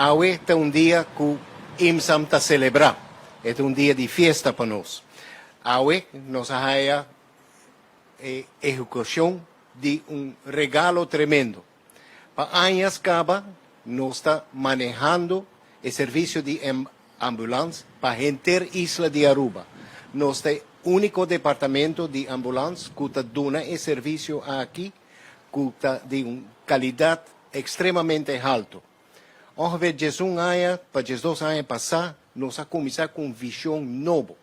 Hoy é dia que o IMSAM está celebrar. É dia de festa para nós. Hoy nós há a execução de regalo tremendo. Para anos acaba, nós está manejando o serviço de ambulância para a isla de Aruba. Nós temos o único departamento de ambulância que está dando esse serviço aqui, que está de qualidade extremamente alta. Ongeveer 11 anos, para 12 anos passar, nós vamos começar com visão nova.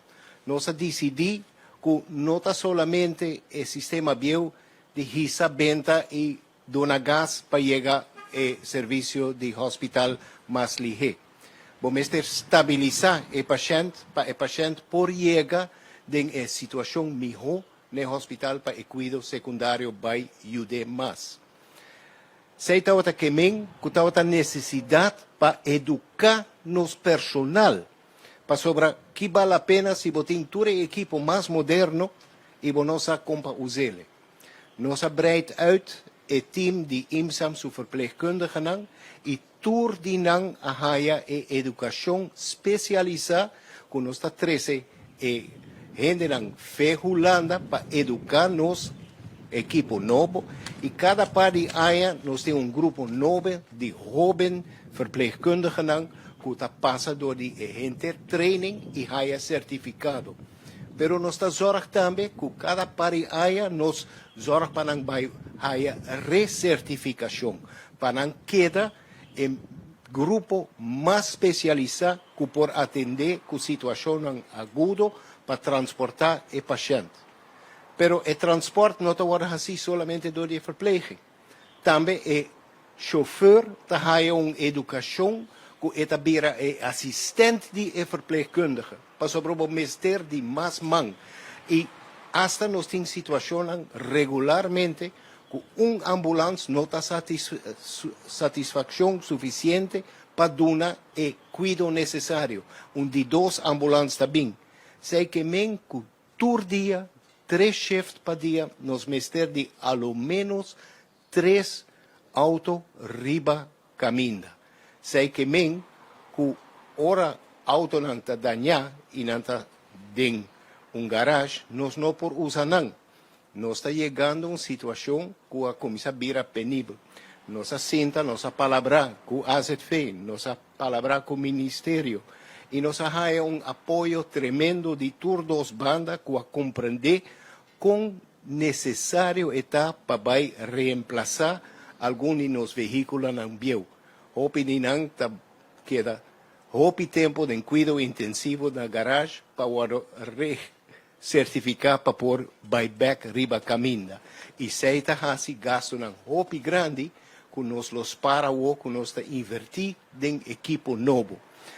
Nós decidimos que não está somente o sistema bio de risa-venda e donar gás para chegar ao serviço de hospital mais ligeiro. Vamos estabilizar o paciente para o paciente por chegar em uma situação melhor no hospital para o cuidado secundário vai ajudar mais. Sei também que há necessidade para educar nos personal, para sobre que vale a pena se você tem todo o equipo mais moderno e você sabe como usá-lo. Nós breid uit o time de IMSAM, seu verpleegkundigen, e toerdinang a haia e educação especializada, que nós está 13 e gente ferrulanda para educar nos equipo novo, e cada par de anos nós temos grupo novo de jovens verpleegkundigen que passa door die training e haya certificado. Pero nós está zorg também que cada par de anos nós zorg para haya recertificação, para queda em grupo mais especializado que por atender com situação aguda para transportar o paciente. Pero o transporte não está assim somente door de verpleging. Também o chauffeur tem uma educação que é assistente de verpleegkundige. Para sobre o mestre de mais man. E hasta nós temos situação regularmente que ambulância não está satisfação suficiente para dar o cuidado necessário. De 2 ambulâncias também. Sei que men que todo dia 3 shifts para dia, nos mestre de ao menos 3 autos riba caminda. Sei que men que ora auto não está danhado e não está em garagem, nós não por usar não. Nós está chegando a uma situação que a começa a virar penível. Nós senta, nós palavra com a AZF, nós palavra com o Ministério. E nós temos apoio tremendo de todas as bandas que a compreender com necessário está para reemplazar alguns de nos veículos não bio. Hope não queda hope tempo de cuidado intensivo na garagem para certificar para pôr buyback riba caminda. E se está assim gasto na hope grande que nós los para o que nós invertir em equipo novo.